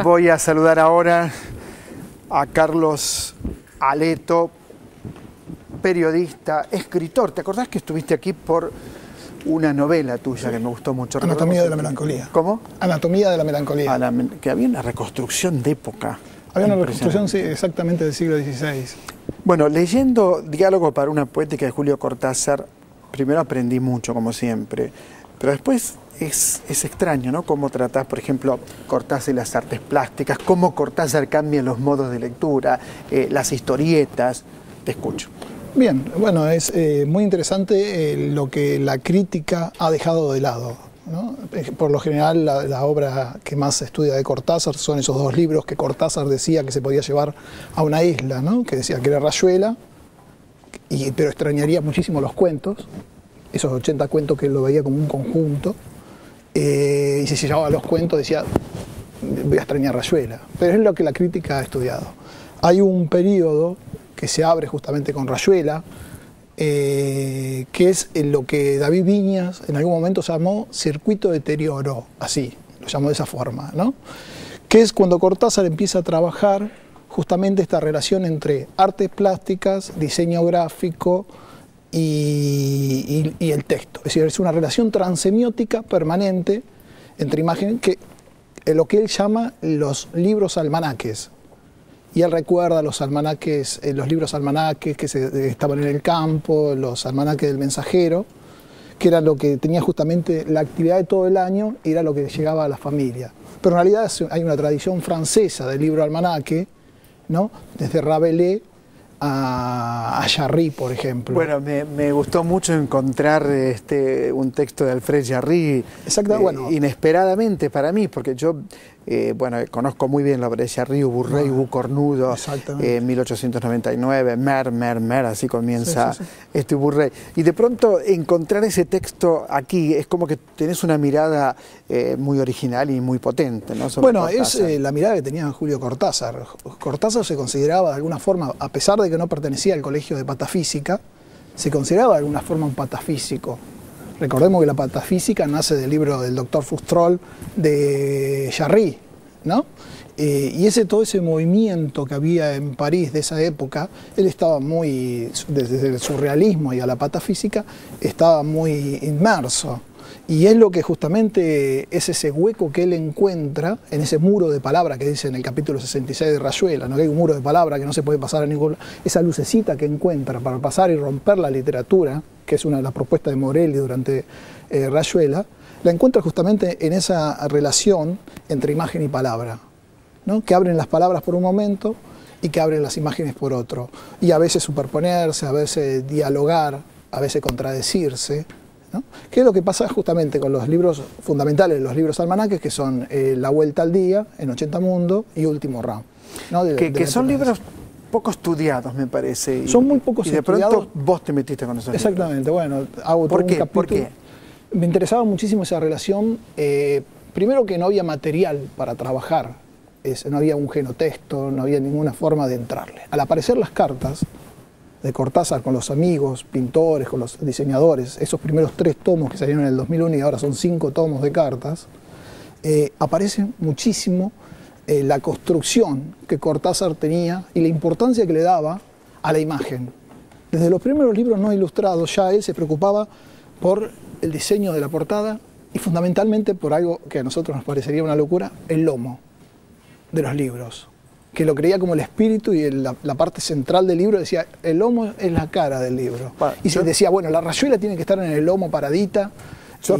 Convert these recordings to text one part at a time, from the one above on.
Voy a saludar ahora a Carlos Aleto, periodista, escritor. ¿Te acordás que estuviste aquí por una novela tuya que me gustó mucho? Anatomía de la melancolía. ¿Cómo? Anatomía de la melancolía. Que había una reconstrucción de época. Había una reconstrucción, sí, exactamente del siglo XVI. Bueno, leyendo Diálogo para una poética de Julio Cortázar, primero aprendí mucho, como siempre, pero después es extraño, ¿no? Cómo tratás, por ejemplo, Cortázar y las artes plásticas, cómo Cortázar cambia los modos de lectura, las historietas. Te escucho. Bien, bueno, es muy interesante lo que la crítica ha dejado de lado, ¿no? Por lo general, la obra que más se estudia de Cortázar son esos dos libros que Cortázar decía que se podía llevar a una isla, ¿no? Que decía que era Rayuela, pero extrañaría muchísimo los cuentos, esos 80 cuentos que él lo veía como un conjunto. Y si se llevaba los cuentos decía, voy a extrañar Rayuela. Pero es lo que la crítica ha estudiado. Hay un periodo que se abre justamente con Rayuela, que es lo que David Viñas en algún momento llamó circuito deterioro, así, lo llamó de esa forma, ¿no? Que es cuando Cortázar empieza a trabajar justamente esta relación entre artes plásticas, diseño gráfico y el texto. Es decir, es una relación transemiótica permanente entre imágenes, lo que él llama los libros almanaques. Y él recuerda los almanaques, los libros almanaques que estaban en el campo, los almanaques del mensajero, que era lo que tenía justamente la actividad de todo el año y era lo que llegaba a la familia. Pero en realidad hay una tradición francesa del libro almanaque, ¿no? Desde Rabelais a Jarry, por ejemplo. Bueno, me gustó mucho encontrar un texto de Alfred Jarry, inesperadamente para mí, porque yo conozco muy bien la obra de Jarry, Uburrey, Cornudo, 1899, Mer, así comienza este Uburrey. Y de pronto encontrar ese texto aquí es como que tenés una mirada muy original y muy potente, ¿no? Bueno, es la mirada que tenía Julio Cortázar. Cortázar se consideraba de alguna forma, a pesar de que no pertenecía al colegio de patafísica, se consideraba de alguna forma un patafísico. Recordemos que la patafísica nace del libro del doctor Foustrol de Jarry, ¿no? Y todo ese movimiento que había en París de esa época, él estaba muy, desde el surrealismo y a la patafísica, estaba muy inmerso. Y es lo que justamente es ese hueco que él encuentra en ese muro de palabra que dice en el capítulo 66 de Rayuela, ¿no? Que hay un muro de palabra que no se puede pasar a ningún lado. Esa lucecita que encuentra para pasar y romper la literatura, que es una de las propuestas de Morelli durante Rayuela, la encuentra justamente en esa relación entre imagen y palabra, ¿no? Que abren las palabras por un momento y que abren las imágenes por otro. Y a veces superponerse, a veces dialogar, a veces contradecirse, ¿no? ¿Qué es lo que pasa justamente con los libros fundamentales, los libros almanaques, que son La Vuelta al Día, en 80 Mundos, y Último Round, ¿no? Que son libros poco estudiados, me parece. Son muy pocos estudiados. Y de pronto vos te metiste con esos Exactamente, libros. bueno, hago todo un capítulo. ¿Por qué? Me interesaba muchísimo esa relación, primero que no había material para trabajar, no había un genotexto, no había ninguna forma de entrarle. Al aparecer las cartas de Cortázar con los amigos, pintores, con los diseñadores, esos primeros 3 tomos que salieron en el 2001 y ahora son 5 tomos de cartas, aparece muchísimo la construcción que Cortázar tenía y la importancia que le daba a la imagen. Desde los primeros libros no ilustrados ya él se preocupaba por el diseño de la portada y fundamentalmente por algo que a nosotros nos parecería una locura, el lomo de los libros, que lo creía como el espíritu y la parte central del libro decía, el lomo es la cara del libro. Y se decía, bueno, la rayuela tiene que estar en el lomo paradita. Yo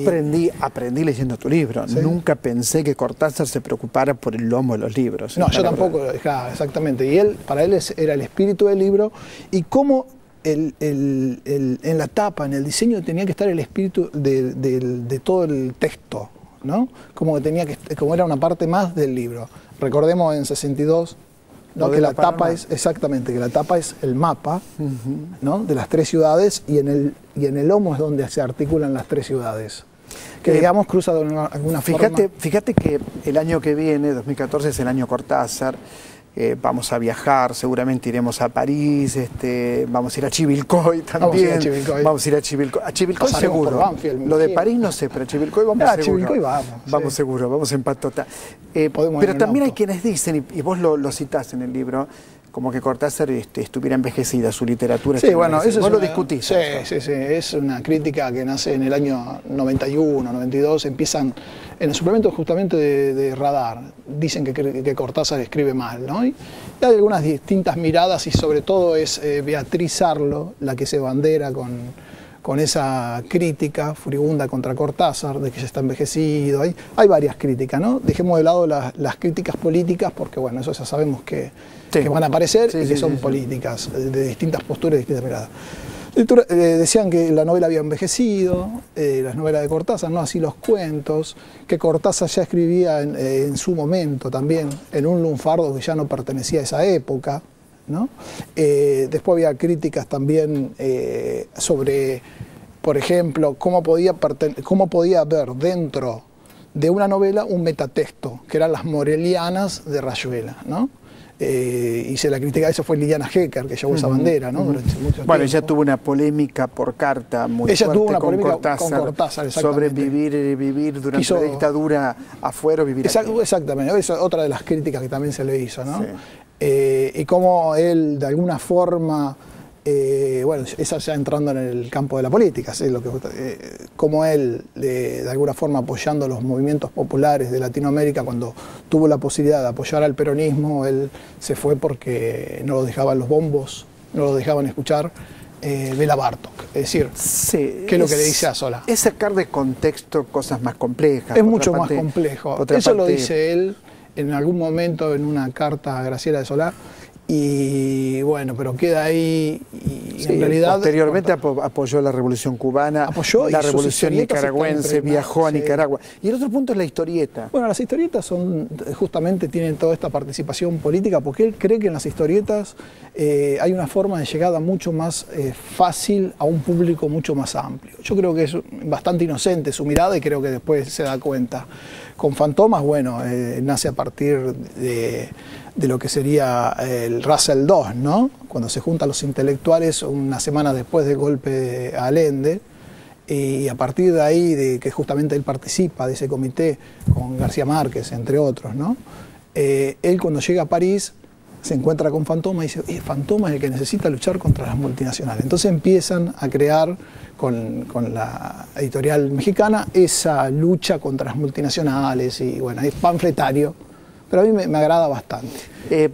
aprendí leyendo tu libro. ¿Sí? Nunca pensé que Cortázar se preocupara por el lomo de los libros. No, yo tampoco lo dejaba, exactamente. Y para él era el espíritu del libro y cómo en la tapa, en el diseño, tenía que estar el espíritu de todo el texto, ¿no? Como era una parte más del libro. Recordemos en 62, ¿no? Que la tapa es, exactamente, que la tapa es el mapa, ¿no? De las 3 ciudades y en el lomo es donde se articulan las 3 ciudades. Que digamos cruza de alguna forma. Fíjate que el año que viene, 2014, es el año Cortázar. vamos a viajar, seguramente iremos a París, vamos a ir a Chivilcoy también. Vamos a ir a Chivilcoy. A Chivilcoy seguro. Banfield, lo de París no sé, pero a Chivilcoy vamos seguro. Chivilcoy vamos seguro, vamos en patota. Pero también hay quienes dicen, y vos lo citás en el libro, como que Cortázar estuviera envejecida, su literatura. Sí, bueno, eso vos lo discutís. Sí, es una crítica que nace en el año 91, 92, empiezan en el suplemento justamente de Radar, dicen que Cortázar escribe mal, ¿no? Y hay algunas distintas miradas y sobre todo es Beatriz Arlo la que se bandera con esa crítica furibunda contra Cortázar, de que ya está envejecido. Hay varias críticas, ¿no? Dejemos de lado las críticas políticas, porque bueno, eso ya sabemos que van a aparecer y que son políticas, de distintas posturas y distintas miradas. Decían que la novela había envejecido, las novelas de Cortázar, no así los cuentos, que Cortázar ya escribía en su momento también, en un lunfardo que ya no pertenecía a esa época, ¿no? Después había críticas también sobre, por ejemplo, cómo podía haber dentro de una novela un metatexto, que eran las Morelianas de Rayuela, ¿no? Hice la crítica, eso fue Liliana Hecker, que llevó esa bandera, ¿no? Durante mucho tiempo. Bueno, ella tuvo una polémica por carta muy fuerte con Cortázar sobre vivir durante la dictadura afuera, vivir aquí. Exactamente, esa es otra de las críticas que también se le hizo, ¿no? Sí. Y cómo él, de alguna forma, bueno, esa ya entrando en el campo de la política, ¿sí? Como él, de alguna forma apoyando los movimientos populares de Latinoamérica, cuando tuvo la posibilidad de apoyar al peronismo, él se fue porque no lo dejaban los bombos, no lo dejaban escuchar Bela Bartók. Es decir, ¿qué es lo que le dice a Solá? Es sacar de contexto cosas más complejas. Es mucho más complejo. Eso lo dice él en algún momento en una carta a Graciela de Solá. Y bueno, pero queda ahí y en realidad... Posteriormente apoyó la Revolución Cubana, la Revolución Nicaragüense, viajó a Nicaragua. Y el otro punto es la historieta. Bueno, las historietas justamente tienen toda esta participación política porque él cree que en las historietas hay una forma de llegada mucho más fácil a un público mucho más amplio. Yo creo que es bastante inocente su mirada y creo que después se da cuenta. Con Fantomas, bueno, nace a partir de lo que sería el Russell II, ¿no? Cuando se juntan los intelectuales una semana después del golpe de Allende, y a partir de ahí, de que justamente él participa de ese comité con García Márquez, entre otros, ¿no? Él cuando llega a París se encuentra con Fantoma y dice, Fantoma es el que necesita luchar contra las multinacionales. Entonces empiezan a crear con la editorial mexicana esa lucha contra las multinacionales y bueno, es panfletario, pero a mí me agrada bastante.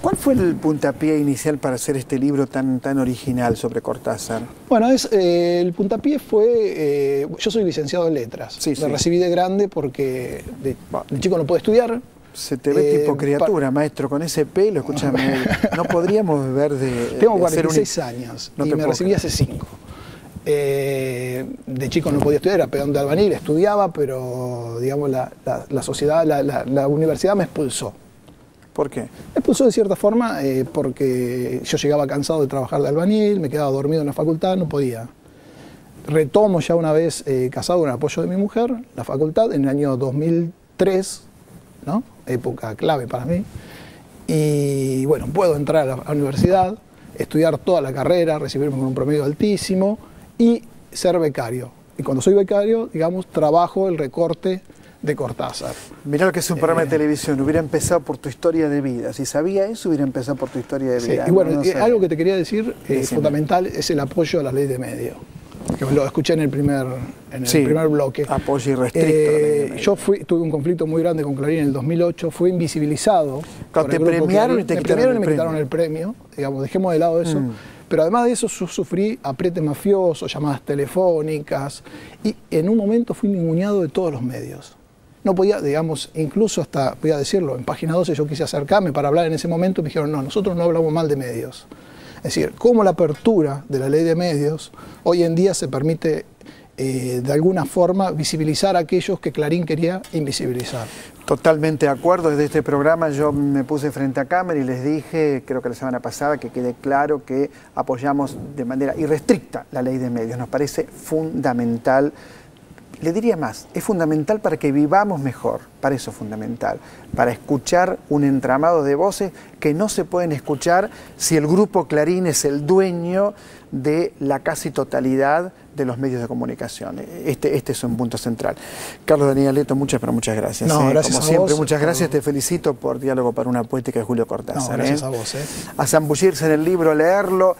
¿Cuál fue el puntapié inicial para hacer este libro tan original sobre Cortázar? Bueno, el puntapié fue, yo soy licenciado en letras, me recibí de grande porque de chico no pude estudiar. Se te ve tipo criatura, maestro, con ese pelo, escúchame, no podríamos ver de... Tengo 46 años y me recibí hace 5. De chico no podía estudiar, era peón de albañil, estudiaba, pero digamos la sociedad, la universidad me expulsó. ¿Por qué? Me expulsó de cierta forma porque yo llegaba cansado de trabajar de albañil, me quedaba dormido en la facultad, no podía. Retomo ya una vez casado con el apoyo de mi mujer, la facultad, en el año 2003, ¿no? Época clave para mí. Y bueno, puedo entrar a la universidad, estudiar toda la carrera, recibirme con un promedio altísimo y ser becario. Y cuando soy becario, digamos, trabajo el recorte de Cortázar. Mirá lo que es un programa de televisión, hubiera empezado por tu historia de vida. Si sabía eso, hubiera empezado por tu historia de vida. Y bueno, algo que te quería decir, fundamental, es el apoyo a la ley de medios. Que lo escuché en el primer bloque. Apoyo irrestricto. Yo tuve un conflicto muy grande con Clarín en el 2008, fui invisibilizado. Te premiaron y te quitaron el premio. Digamos, dejemos de lado eso. Pero además de eso sufrí aprietes mafiosos, llamadas telefónicas, y en un momento fui ninguneado de todos los medios. No podía, digamos, incluso hasta, voy a decirlo, en Página 12 yo quise acercarme para hablar en ese momento y me dijeron, no, nosotros no hablamos mal de medios. Es decir, cómo la apertura de la ley de medios hoy en día se permite de alguna forma visibilizar a aquellos que Clarín quería invisibilizar. Totalmente de acuerdo. Desde este programa yo me puse frente a cámara y les dije, creo que la semana pasada, que quede claro que apoyamos de manera irrestricta la ley de medios. Nos parece fundamental Le diría más, es fundamental para que vivamos mejor, para eso es fundamental, para escuchar un entramado de voces que no se pueden escuchar si el grupo Clarín es el dueño de la casi totalidad de los medios de comunicación. Este es un punto central. Carlos Daniel Leto, muchas gracias. No, gracias Como a siempre, vos, muchas gracias. Te felicito por Diálogo para una Poética de Julio Cortázar. No, gracias a vos. A zambullirse en el libro, leerlo.